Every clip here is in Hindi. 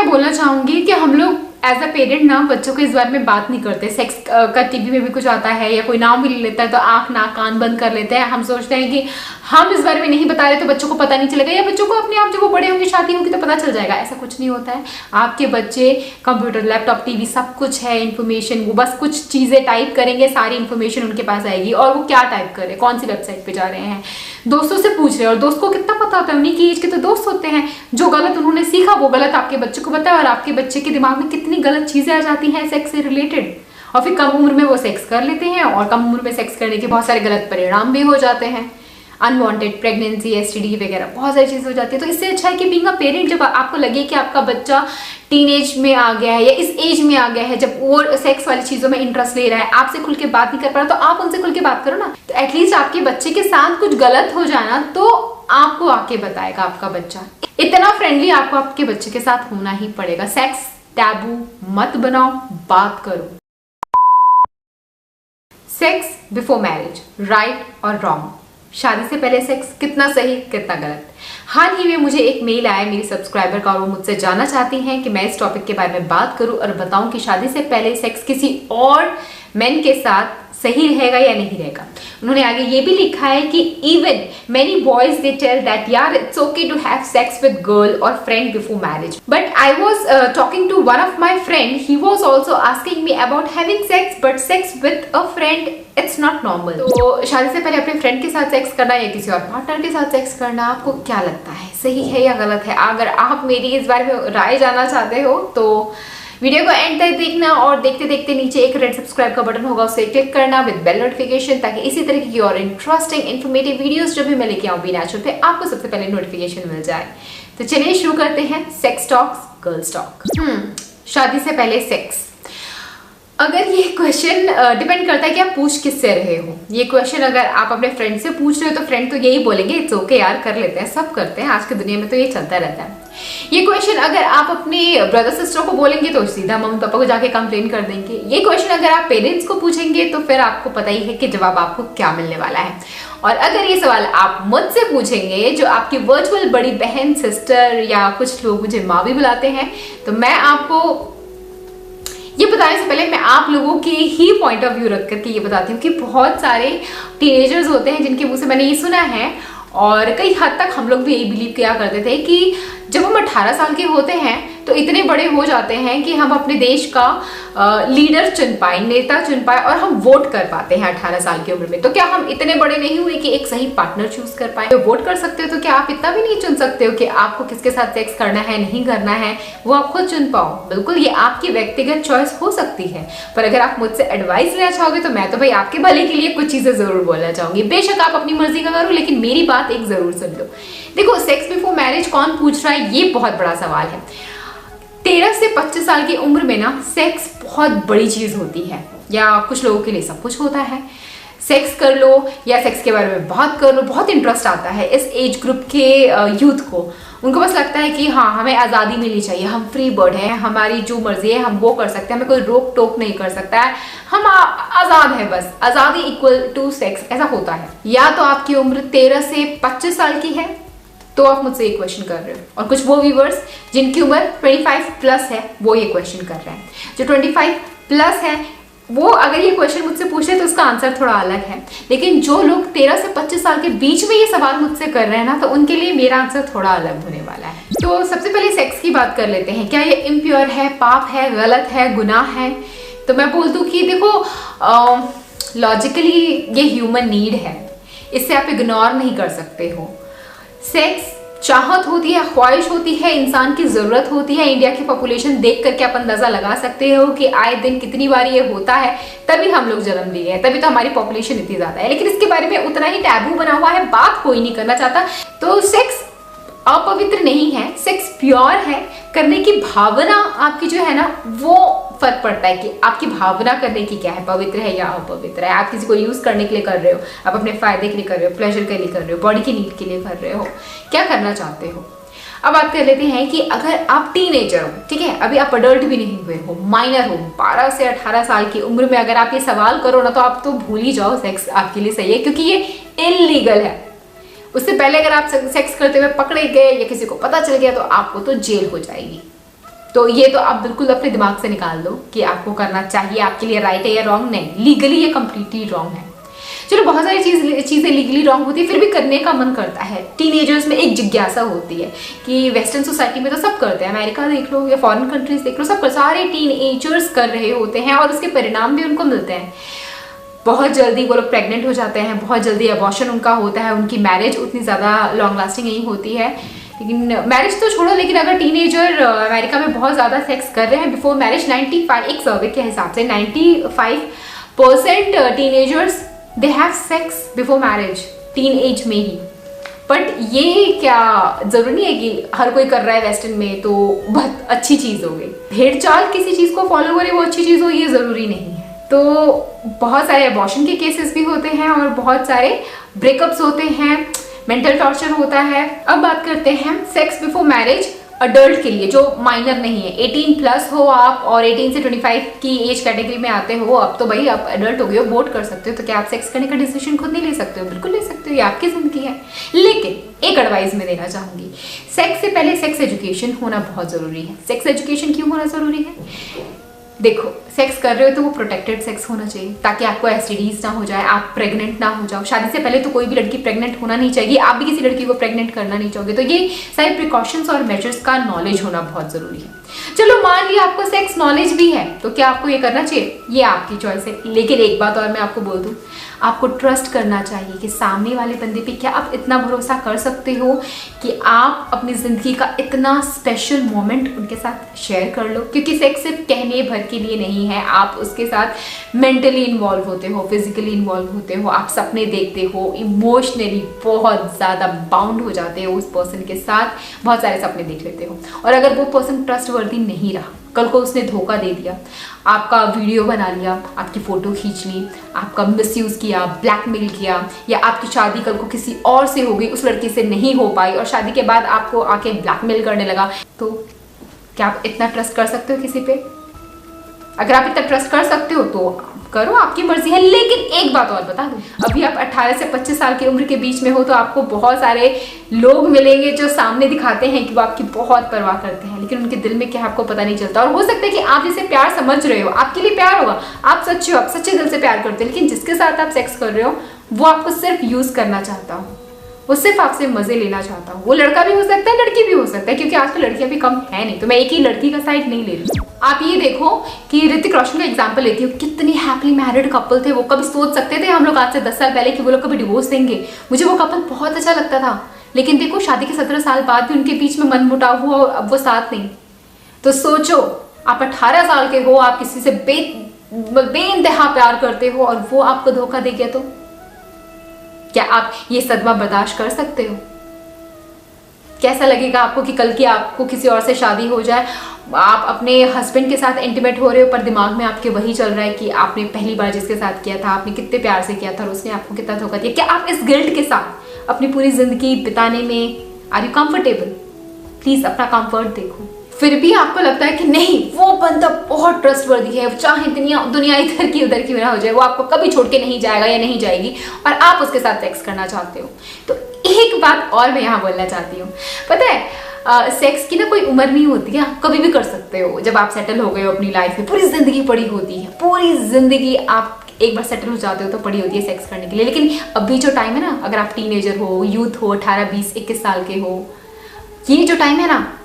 मैं बोलना चाहूंगी कि हम लोग एज अ पेरेंट ना बच्चों को इस बारे में बात नहीं करते। सेक्स का टीवी में भी कुछ आता है या कोई नाम भी ले लेता है तो आंख नाक कान बंद कर लेते हैं। हम सोचते हैं कि हम इस बारे में नहीं बता रहे तो बच्चों को पता नहीं चलेगा, या बच्चों को अपने आप जब वो बड़े होंगे शादी होगी तो पता चल जाएगा। ऐसा कुछ नहीं होता है। आपके बच्चे कंप्यूटर लैपटॉप टीवी सब कुछ है इन्फॉर्मेशन, वो बस कुछ चीजें टाइप करेंगे, सारी इन्फॉर्मेशन उनके पास आएगी। और वो क्या टाइप कर रहे हैं, कौन सी वेबसाइट पे जा रहे हैं, दोस्तों से पूछ रहे हैं। और दोस्त को कितना पता होता है, उन्हीं की एज के तो दोस्त होते हैं। जो गलत उन्होंने सीखा वो गलत आपके बच्चे को पता है, और आपके बच्चे के दिमाग में कितनी गलत चीजें आ जाती हैं सेक्स से रिलेटेड। और फिर कम उम्र में वो सेक्स कर लेते हैं, और कम उम्र में सेक्स करने के बहुत सारे गलत परिणाम भी हो जाते हैं। अनवांटेड प्रेगनेंसी, एसटीडी वगैरह बहुत सारी चीजें हो जाती है। तो इससे अच्छा है कि बीइंग अ पेरेंट, जब आपको लगे कि आपका बच्चा टीनेज में आ गया है या इस एज में आ गया है जब वो सेक्स वाली चीजों में इंटरेस्ट ले रहा है, आपसे खुल के बात नहीं कर पा रहा, तो आप उनसे खुल के बात करो ना। तो एटलीस्ट आपके बच्चे के साथ कुछ गलत हो जाना तो आपको आके बताएगा आपका बच्चा। इतना फ्रेंडली आपको आपके बच्चे के साथ होना ही पड़ेगा। सेक्स टैबू मत बनाओ, बात करो। सेक्स बिफोर मैरिज, राइट और रॉन्ग? शादी से पहले सेक्स कितना सही कितना गलत? हाल ही में मुझे एक मेल आया मेरी सब्सक्राइबर का, और वो मुझसे जानना चाहती हैं कि मैं इस टॉपिक के बारे में बात करूं और बताऊं कि शादी से पहले सेक्स किसी और मेन के साथ सही रहेगा या नहीं रहेगा। उन्होंने आगे ये भी लिखा है कि even many boys they tell that यार it's okay to have sex with girl और friend before marriage, but I was talking to one of my friend, he was also asking me about having sex, but sex with a friend it's not normal. तो शादी से पहले अपने फ्रेंड के साथ सेक्स करना या किसी और पार्टनर के साथ सेक्स करना, आपको क्या लगता है, सही है या गलत है? अगर आप मेरी इस बारे में राय जानना चाहते हो तो वीडियो को एंड तक देखना, और देखते देखते नीचे एक रेड सब्सक्राइब का बटन होगा, उसे क्लिक करना विद बेल नोटिफिकेशन, ताकि इसी तरह की और इंटरेस्टिंग इन्फॉर्मेटिव वीडियोस जब भी मैं लेके आऊं बी नेचुरल पे आपको सबसे पहले नोटिफिकेशन मिल जाए। तो चलिए शुरू करते हैं सेक्स टॉक्स गर्ल्स टॉक। शादी से पहले सेक्स, अगर ये क्वेश्चन डिपेंड करता है कि आप पूछ किससे रहे हो। ये क्वेश्चन अगर आप अपने फ्रेंड से पूछ रहे हो तो फ्रेंड तो यही बोलेंगे इट्स ओके यार, कर लेते हैं, सब करते हैं, आज की दुनिया में तो ये चलता रहता है। ये क्वेश्चन अगर आप अपने ब्रदर सिस्टर को बोलेंगे तो सीधा मम्मी पापा को जाके कंप्लेन कर देंगे। ये क्वेश्चन अगर आप पेरेंट्स को पूछेंगे तो फिर आपको पता ही है कि जवाब आपको क्या मिलने वाला है। और अगर ये सवाल आप मुझसे पूछेंगे, जो आपकी वर्चुअल बड़ी बहन सिस्टर, या कुछ लोग मुझे माँ भी बुलाते हैं, तो मैं आपको ये बताने से पहले मैं आप लोगों के ही पॉइंट ऑफ व्यू रख करके ये बताती हूँ कि बहुत सारे टीनेजर्स होते हैं जिनके मुंह से मैंने ये सुना है, और कई हद तक हम लोग भी यही बिलीव किया करते थे कि जब हम 18 साल के होते हैं तो इतने बड़े हो जाते हैं कि हम अपने देश का लीडर चुन पाए, नेता चुन पाए, और हम वोट कर पाते हैं 18 साल की उम्र में। तो क्या हम इतने बड़े नहीं हुए कि एक सही पार्टनर चूज कर पाए? तो वोट कर सकते हो तो क्या आप इतना भी नहीं चुन सकते हो कि आपको किसके साथ सेक्स करना है नहीं करना है, वो आप खुद चुन पाओ? बिल्कुल, ये आपकी व्यक्तिगत चॉइस हो सकती है, पर अगर आप मुझसे एडवाइस लेना चाहोगे तो मैं तो भाई आपके भले के लिए कुछ चीजें जरूर बोलना चाहूंगी। बेशक आप अपनी मर्जी का करो, लेकिन मेरी बात एक जरूर सुन लो। देखो, सेक्स बिफोर मैरिज कौन पूछ रहा है, ये बहुत बड़ा सवाल है। 13 से 25 साल की उम्र में ना सेक्स बहुत बड़ी चीज होती है, या कुछ लोगों के लिए सब कुछ होता है। सेक्स कर लो या सेक्स के बारे में बात कर लो, बहुत इंटरेस्ट आता है इस एज ग्रुप के यूथ को। उनको बस लगता है कि हाँ, हमें आज़ादी मिलनी चाहिए, हम फ्री बर्ड हैं, हमारी जो मर्जी है हम वो कर सकते हैं, हमें कोई रोक टोक नहीं कर सकता है, हम आज़ाद हैं, बस आज़ादी इक्वल टू सेक्स, ऐसा होता है। या तो आपकी उम्र 13 से 25 साल की है तो आप मुझसे ये क्वेश्चन कर रहे हो, और कुछ वो व्यूवर्स जिनकी उम्र 25 प्लस है वो ये क्वेश्चन कर रहे हैं। जो 25 प्लस है वो अगर ये क्वेश्चन मुझसे पूछे तो उसका आंसर थोड़ा अलग है, लेकिन जो लोग 13 से 25 साल के बीच में ये सवाल मुझसे कर रहे हैं ना, तो उनके लिए मेरा आंसर थोड़ा अलग होने वाला है। तो सबसे पहले सेक्स की बात कर लेते हैं। क्या ये इम्प्योर है, पाप है, गलत है, गुनाह है? तो मैं बोल दूं कि देखो, लॉजिकली ये ह्यूमन नीड है, इससे आप इग्नोर नहीं कर सकते हो। सेक्स चाहत होती है, ख्वाहिश होती है, इंसान की जरूरत होती है। इंडिया की पॉपुलेशन देख करके आप अंदाजा लगा सकते हो कि आए दिन कितनी बार ये होता है, तभी हम लोग जन्म लिए हैं, तभी तो हमारी पॉपुलेशन इतनी ज्यादा है। लेकिन इसके बारे में उतना ही टैबू बना हुआ है, बात कोई नहीं करना चाहता। तो सेक्स अपवित्र नहीं है, सेक्स प्योर है। करने की भावना आपकी जो है ना, वो फर्क पड़ता है कि आपकी भावना करने की क्या है, पवित्र है या अपवित्र है। आप किसी को यूज करने के लिए कर रहे हो, आप अपने फायदे के लिए कर रहे हो, प्लेजर के लिए कर रहे हो, बॉडी की नीड के लिए कर रहे हो, क्या करना चाहते हो? अब बात कर लेते हैं कि अगर आप टीनेजर हो, ठीक है, अभी आप अडल्ट भी नहीं हुए हो, माइनर हो, 12 से 18 साल की उम्र में अगर आप ये सवाल करो ना, तो आप तो भूल ही जाओ सेक्स आपके लिए सही है, क्योंकि ये इलीगल है। उससे पहले अगर आप सेक्स करते हुए पकड़े गए या किसी को पता चल गया तो आपको तो जेल हो जाएगी। तो ये तो आप बिल्कुल अपने दिमाग से निकाल दो कि आपको करना चाहिए, आपके लिए राइट है या रॉन्ग। नहीं, लीगली ये कंप्लीटली रॉन्ग है। चलो बहुत सारी चीज़ें लीगली रॉन्ग होती है, फिर भी करने का मन करता है। टीनेजर्स में एक जिज्ञासा होती है कि वेस्टर्न सोसाइटी में तो सब करते हैं, अमेरिका देख लो या फॉरेन कंट्रीज देख लो, सब सारे टीनेजर्स कर रहे होते हैं और उसके परिणाम भी उनको मिलते हैं। बहुत जल्दी वो लोग प्रेग्नेंट हो जाते हैं, बहुत जल्दी अबॉर्शन उनका होता है, उनकी मैरिज उतनी ज़्यादा लॉन्ग लास्टिंग नहीं होती है। लेकिन मैरिज तो छोड़ो, लेकिन अगर टीनेजर अमेरिका में बहुत ज़्यादा सेक्स कर रहे हैं बिफोर मैरिज, 95 एक सर्वे के हिसाब से 95% teenagers they have sex before marriage, teen age में ही। बट ये क्या जरूरी नहीं है कि हर कोई कर रहा है वेस्टर्न में तो बहुत अच्छी चीज़ हो गई। भेड़ चाल किसी चीज़ को फॉलो करे वो अच्छी चीज़ हो, ये ज़रूरी नहीं है। तो बहुत सारे अबॉर्शन के केसेस भी होते हैं और बहुत सारे ब्रेकअप्स होते हैं, मेंटल टॉर्चर होता है। अब बात करते हैं सेक्स बिफोर मैरिज अडल्ट के लिए जो माइनर नहीं है। 18 प्लस हो आप और 18 से 25 की एज कैटेगरी में आते हो, अब तो भाई आप एडल्ट हो गए हो, वोट कर सकते हो, तो क्या आप सेक्स करने का डिसीजन खुद नहीं ले सकते हो? बिल्कुल ले सकते हो, ये आपकी जिंदगी है। लेकिन एक एडवाइस मैं देना चाहूंगी, सेक्स से पहले सेक्स एजुकेशन होना बहुत जरूरी है। सेक्स एजुकेशन क्यों होना जरूरी है? देखो, सेक्स कर रहे हो तो वो प्रोटेक्टेड सेक्स होना चाहिए ताकि आपको एसटीडीज ना हो जाए, आप प्रेग्नेंट ना हो जाओ। शादी से पहले तो कोई भी लड़की प्रेग्नेंट होना नहीं चाहिए, आप भी किसी लड़की को प्रेग्नेंट करना नहीं चाहोगे। तो ये सारे प्रिकॉशंस और मेजर्स का नॉलेज होना बहुत जरूरी है। चलो मान लिया आपको सेक्स नॉलेज भी है, तो क्या आपको ये करना चाहिए? ये आपकी चॉइस है। लेकिन एक बात और मैं आपको बोल दूं, आपको ट्रस्ट करना चाहिए कि सामने वाले बंदे पे क्या आप इतना भरोसा कर सकते हो कि आप अपनी जिंदगी का इतना स्पेशल मोमेंट उनके साथ शेयर कर लो। क्योंकि सेक्स सिर्फ कहने भर के लिए नहीं है, आप उसके साथ मेंटली इन्वॉल्व होते हो, फिजिकली इन्वॉल्व होते हो, आप सपने देखते हो, इमोशनली बहुत ज़्यादा बाउंड हो जाते हो उस पर्सन के साथ, बहुत सारे सपने देख लेते हो। और अगर वो पर्सन ट्रस्टवर्दी नहीं रहा, कल को उसने धोखा दे दिया, आपका वीडियो बना लिया, आपकी फ़ोटो खींच ली, आपका मिसयूज़ किया, ब्लैकमेल किया, या आपकी शादी कल को किसी और से हो गई, उस लड़के से नहीं हो पाई और शादी के बाद आपको आके ब्लैकमेल करने लगा, तो क्या आप इतना ट्रस्ट कर सकते हो किसी पे? अगर आप इतना ट्रस्ट कर सकते हो तो करो, आपकी मर्जी है। लेकिन एक बात और बता दूं, अभी आप 18 से 25 साल की उम्र के बीच में हो तो आपको बहुत सारे लोग मिलेंगे जो सामने दिखाते हैं कि वो आपकी बहुत परवाह करते हैं, लेकिन उनके दिल में क्या आपको पता नहीं चलता। और हो सकता है कि आप जिसे प्यार समझ रहे हो, आपके लिए प्यार होगा, आप सच्चे हो, आप सच्चे दिल से प्यार करते हो, लेकिन जिसके साथ आप सेक्स कर रहे हो वो आपको सिर्फ यूज करना चाहता हो, वो सिर्फ आपसे मजे लेना चाहता हूँ। वो लड़का भी हो सकता है, लड़की भी हो सकता है, क्योंकि आजकल लड़कियां भी कम है नहीं, तो मैं एक ही लड़की का साइड नहीं ले रही। आप ये देखो कि ऋतिक रोशन का एग्जांपल लेती हूँ, कितनी हैप्पी मैरिड कपल थे। वो कभी सोच सकते थे हम लोग आज से 10 साल पहले कि वो लोग कभी डिवोर्स देंगे? मुझे वो कपल बहुत अच्छा लगता था, लेकिन देखो शादी के 17 साल बाद भी उनके बीच में मनमुटाव हुआ और अब वो साथ नहीं। तो सोचो, आप 18 साल के हो, आप किसी से बेइंतहा प्यार करते हो और वो आपको धोखा दे गया, तो क्या आप ये सदमा बर्दाश्त कर सकते हो? कैसा लगेगा आपको कि कल की आपको किसी और से शादी हो जाए, आप अपने हस्बैंड के साथ इंटीमेट हो रहे हो पर दिमाग में आपके वही चल रहा है कि आपने पहली बार जिसके साथ किया था, आपने कितने प्यार से किया था और उसने आपको कितना धोखा दिया। क्या आप इस गिल्ट के साथ अपनी पूरी जिंदगी बिताने में आर यू कंफर्टेबल? प्लीज अपना कंफर्ट देखो। फिर भी आपको लगता है कि नहीं, वो बंदा बहुत ट्रस्टवर्दी है, चाहे दुनिया इधर की उधर की ना हो जाए, वो आपको कभी छोड़ के नहीं जाएगा या नहीं जाएगी, और आप उसके साथ सेक्स करना चाहते हो। तो एक बात और मैं यहाँ बोलना चाहती हूँ, पता है सेक्स की ना कोई उम्र नहीं होती है, आप कभी भी कर सकते हो। जब आप सेटल हो गए हो अपनी लाइफ में, पूरी जिंदगी पड़ी होती है, पूरी जिंदगी आप एक बार सेटल हो जाते हो तो पड़ी होती है सेक्स करने के लिए। लेकिन अभी जो टाइम है ना, अगर आप टीनेजर हो, यूथ हो, 18, 20, 21 साल के हो, ये जो टाइम है ना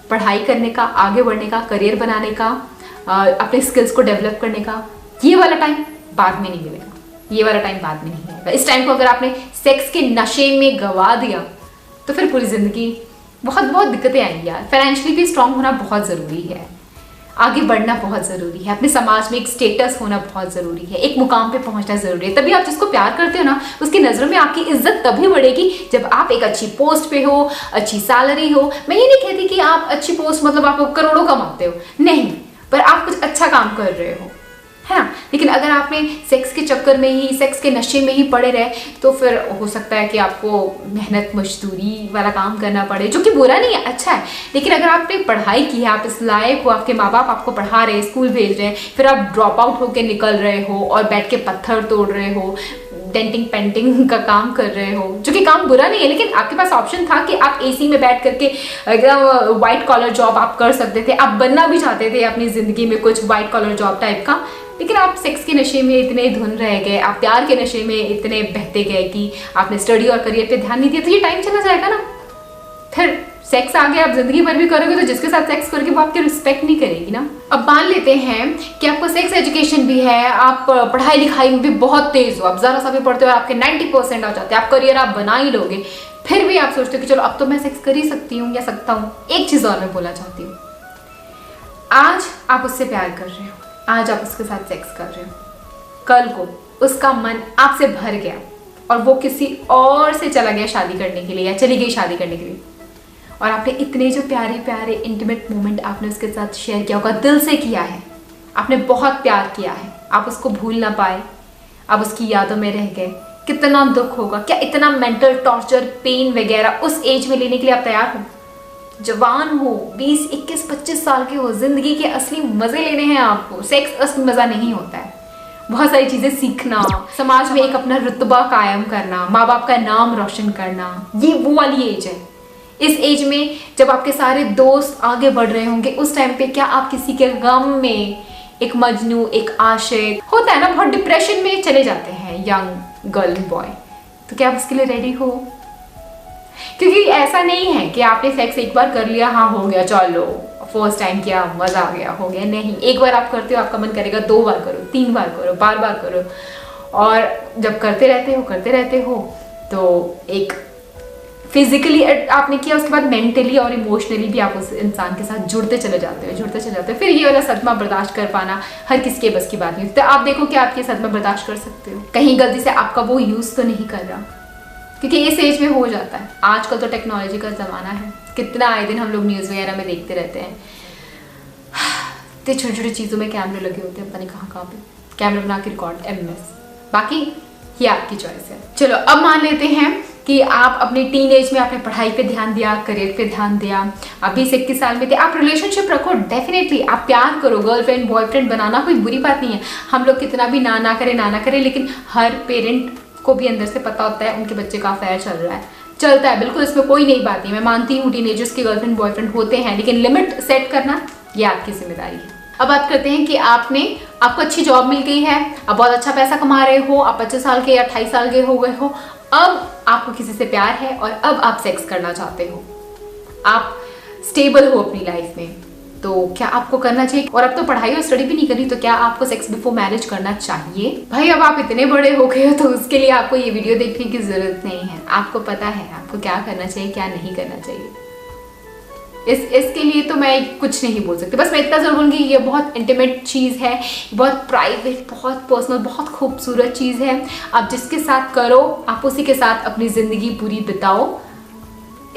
पढ़ाई करने का, आगे बढ़ने का, करियर बनाने का, अपने स्किल्स को डेवलप करने का, ये वाला टाइम बाद में नहीं मिलेगा। ये वाला टाइम बाद में नहीं मिलेगा। इस टाइम को अगर आपने सेक्स के नशे में गवा दिया तो फिर पूरी जिंदगी बहुत दिक्कतें आएंगी यार। फाइनेंशियली भी स्ट्रांग होना बहुत ज़रूरी है, आगे बढ़ना बहुत ज़रूरी है, अपने समाज में एक स्टेटस होना बहुत ज़रूरी है, एक मुकाम पे पहुंचना ज़रूरी है। तभी आप जिसको प्यार करते हो ना, उसकी नज़रों में आपकी इज्जत तभी बढ़ेगी जब आप एक अच्छी पोस्ट पे हो, अच्छी सैलरी हो। मैं ये नहीं कहती कि आप अच्छी पोस्ट मतलब आप करोड़ों कमाते हो, नहीं, पर आप कुछ अच्छा काम कर रहे हो, है ना। लेकिन अगर आपने सेक्स के चक्कर में ही, सेक्स के नशे में ही पड़े रहे तो फिर हो सकता है कि आपको मेहनत मजदूरी वाला काम करना पड़े, जो कि बुरा नहीं है, अच्छा है। लेकिन अगर आपने पढ़ाई की है, आप इस लायक हो, आपके माँ बाप आपको पढ़ा रहे हैं, स्कूल भेज रहे हैं, फिर आप ड्रॉप आउट होकर निकल रहे हो और बैठ के पत्थर तोड़ रहे हो, डेंटिंग पेंटिंग का काम कर रहे हो, जो कि काम बुरा नहीं है, लेकिन आपके पास ऑप्शन था कि आप एसी में बैठ करके एकदम व्हाइट कॉलर जॉब आप कर सकते थे, आप बनना भी चाहते थे अपनी जिंदगी में कुछ व्हाइट कॉलर जॉब टाइप का, लेकिन आप सेक्स के नशे में इतने धुन रह गए, आप प्यार के नशे में इतने बहते गए कि आपने स्टडी और करियर पे ध्यान नहीं दिया, तो ये टाइम चला जाएगा ना। फिर सेक्स आगे आप जिंदगी भर भी करोगे तो जिसके साथ सेक्स करोगे वो आपकी रिस्पेक्ट नहीं करेगी ना। अब मान लेते हैं कि आपको सेक्स एजुकेशन भी है, आप पढ़ाई लिखाई में भी बहुत तेज हो, आप जरा सा भी पढ़ते हो और आपके 90% आ जाते हैं, आप करियर आप बना ही लोगे, फिर भी आप सोचते हो कि चलो अब तो मैं सेक्स कर ही सकती हूँ या सकता हूँ। एक चीज और मैं बोलना चाहती हूँ, आज आप उससे प्यार कर रहे हो, आज आप उसके साथ सेक्स कर रहे हो, कल को उसका मन आपसे भर गया और वो किसी और से चला गया शादी करने के लिए या चली गई शादी करने के लिए, और आपने इतने जो प्यारे प्यारे इंटीमेट मोमेंट आपने उसके साथ शेयर किया होगा, दिल से किया है, आपने बहुत प्यार किया है, आप उसको भूल ना पाए, आप उसकी यादों में रह गए, कितना दुख होगा। क्या इतना मेंटल टॉर्चर पेन वगैरह उस एज में लेने के लिए आप तैयार हो? जवान हो, 20, 21, 25 साल के हो, जिंदगी के असली मजे लेने हैं आपको। सेक्स असली मजा नहीं होता है, बहुत सारी चीजें सीखना, समाज में एक अपना रुतबा कायम करना, माँ बाप का नाम रोशन करना, ये वो वाली एज है। इस एज में जब आपके सारे दोस्त आगे बढ़ रहे होंगे, उस टाइम पे क्या आप किसी के गम में एक मजनू, एक आशिक होता है ना, बहुत डिप्रेशन में चले जाते हैं यंग गर्ल बॉय, तो क्या आप उसके लिए रेडी हो? क्योंकि ऐसा नहीं है कि आपने सेक्स एक बार कर लिया, हाँ हो गया, चलो फर्स्ट टाइम किया मजा आ गया, हो गया। नहीं, एक बार आप करते हो आपका मन करेगा 2 बार करो, 3 बार करो, बार बार करो, और जब करते रहते हो तो एक फिजिकली आपने किया, उसके बाद मेंटली और इमोशनली भी आप उस इंसान के साथ जुड़ते चले जाते हो। फिर ये वाला सदमा बर्दाश्त कर पाना हर किसी के बस की बात नहीं। तो आप देखो कि आप ये सदमा बर्दाश्त कर सकते हो, कहीं गलती से आपका वो यूज तो नहीं कर रहा, क्योंकि इस एज में हो जाता है। आजकल तो टेक्नोलॉजी का ज़माना है, कितना आए दिन हम लोग न्यूज़ वगैरह में देखते रहते हैं, इतनी छोटी छोटी चीज़ों में कैमरे लगे होते हैं, पता नहीं कहाँ पे कैमरा बना के रिकॉर्ड MS। बाकी ये आपकी चॉइस है। चलो अब मान लेते हैं कि आप अपनी टीन एज में आपने पढ़ाई पे ध्यान दिया, करियर पे ध्यान दिया, आप 20-21 साल में थे, आप रिलेशनशिप रखो, डेफिनेटली आप प्यार करो, गर्लफ्रेंड बॉयफ्रेंड बनाना कोई बुरी बात नहीं है। हम लोग कितना भी ना करें, लेकिन हर पेरेंट को भी अंदर से पता होता है उनके बच्चे का अफेयर चलता है, बिल्कुल इसमें कोई नई बात नहीं। मैं मानती हूँ टीनेजर्स के गर्लफ्रेंड बॉयफ्रेंड होते हैं, लेकिन लिमिट सेट करना ये आपकी जिम्मेदारी है। अब बात करते हैं कि आपको अच्छी जॉब मिल गई है, आप बहुत अच्छा पैसा कमा रहे हो, आप 25 साल के या 28 साल के हो गए हो, अब आपको किसी से प्यार है और अब आप सेक्स करना चाहते हो, आप स्टेबल हो अपनी लाइफ में, तो क्या आपको करना चाहिए? और अब तो पढ़ाई और स्टडी भी नहीं करनी, तो क्या आपको सेक्स बिफोर मैरिज करना चाहिए? भाई अब आप इतने बड़े हो गए हो तो उसके लिए आपको ये वीडियो देखने की जरूरत नहीं है, आपको पता है आपको क्या करना चाहिए, क्या नहीं करना चाहिए। इसके लिए तो मैं कुछ नहीं बोल सकती, बस मैं इतना जरूर बोलूँगी ये बहुत इंटीमेट चीज़ है, बहुत प्राइवेट, बहुत पर्सनल, बहुत खूबसूरत चीज़ है। आप जिसके साथ करो आप उसी के साथ अपनी ज़िंदगी पूरी बिताओ,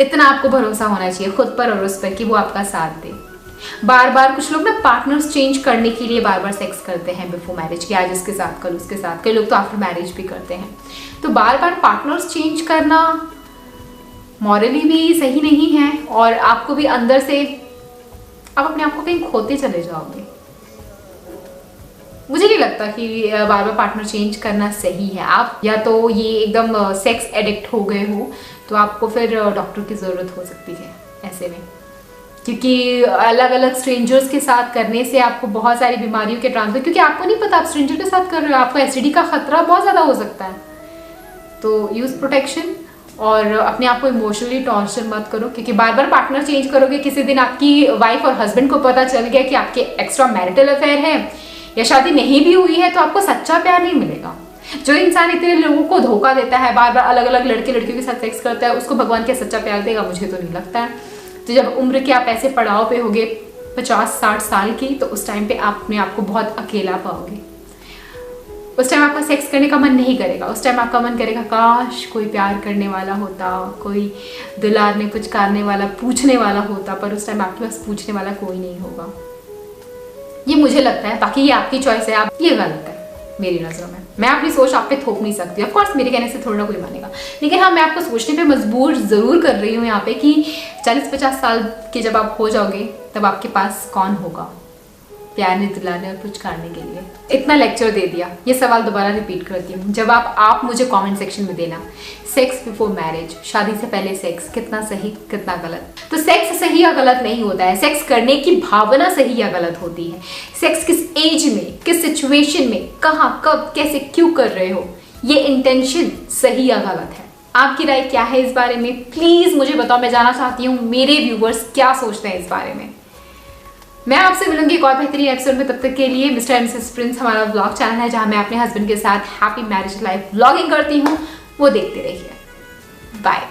इतना आपको भरोसा होना चाहिए खुद पर और उस पर कि वो आपका साथ दे। बार बार कुछ लोग ना पार्टनर्स चेंज करने के लिए बार बार सेक्स करते हैं बिफोर मैरिज, कि आज इसके साथ कल उसके साथ, कई लोग तो आफ्टर मैरिज भी करते हैं। तो बार बार पार्टनर्स चेंज करना मॉरली भी सही नहीं है, और आपको भी अंदर से आप अपने आप को कहीं खोते चले जाओगे। मुझे नहीं लगता कि बार बार पार्टनर चेंज करना सही है। आप या तो ये एकदम सेक्स एडिक्ट हो गए हो तो आपको फिर डॉक्टर की ज़रूरत हो सकती है ऐसे में, क्योंकि अलग अलग स्ट्रेंजर्स के साथ करने से आपको बहुत सारी बीमारियों के ट्रांसफर, क्योंकि आपको नहीं पता आप स्ट्रेंजर के साथ कर रहे हो, आपको STD का खतरा बहुत ज़्यादा हो सकता है। तो यूज़ प्रोटेक्शन और अपने आप को इमोशनली टॉर्चर मत करो, क्योंकि बार बार पार्टनर चेंज करोगे, किसी दिन आपकी वाइफ और हस्बैंड को पता चल गया कि आपके एक्स्ट्रा मैरिटल अफेयर है या शादी नहीं भी हुई है, तो आपको सच्चा प्यार नहीं मिलेगा। जो इंसान इतने लोगों को धोखा देता है, बार बार अलग अलग लड़के लड़कियों के साथ सेक्स करता है, उसको भगवान क्या सच्चा प्यार देगा? मुझे तो नहीं लगता है। तो जब उम्र के आप ऐसे पड़ाव पे होगे 50-60 साल की, तो उस टाइम पे आप अपने आप को बहुत अकेला पाओगे। उस टाइम आपका सेक्स करने का मन नहीं करेगा, उस टाइम आपका मन करेगा काश कोई प्यार करने वाला होता, कोई दुलारने पुचकारने वाला, पूछने वाला होता, पर उस टाइम आपके पास पूछने वाला कोई नहीं होगा। ये मुझे लगता है, बाकी ये आपकी चॉइस है, आप ये गलत है मेरी नज़रों में। मैं अपनी सोच आप पे थोप नहीं सकती, ऑफ कोर्स मेरे कहने से थोड़ा कोई मानेगा, लेकिन हाँ मैं आपको सोचने पे मजबूर ज़रूर कर रही हूँ यहाँ पे कि 40-50 साल के जब आप हो जाओगे तब आपके पास कौन होगा? प्यार ने दिलाने और पुचकारने के लिए। इतना लेक्चर दे दिया, ये सवाल दोबारा रिपीट करती हूँ, जवाब आप मुझे कमेंट सेक्शन में देना। सेक्स बिफोर मैरिज, शादी से पहले सेक्स, कितना सही कितना गलत? तो सेक्स सही या गलत नहीं होता है, सेक्स करने की भावना सही या गलत होती है। सेक्स किस एज में, किस सिचुएशन में, कहाँ, कब, कैसे, क्यों कर रहे हो, ये इंटेंशन सही या गलत है। आपकी राय क्या है इस बारे में, प्लीज मुझे बताओ। मैं जानना चाहती हूँ मेरे व्यूवर्स क्या सोचते हैं इस बारे में। मैं आपसे मिलूंगी एक और बेहतरीन एपिसोड में, तब तक के लिए मिस्टर एंड मिसेस प्रिंस हमारा व्लॉग चैनल है जहां मैं अपने हस्बैंड के साथ हैप्पी मैरिज लाइफ व्लॉगिंग करती हूँ, वो देखते रहिए। बाय।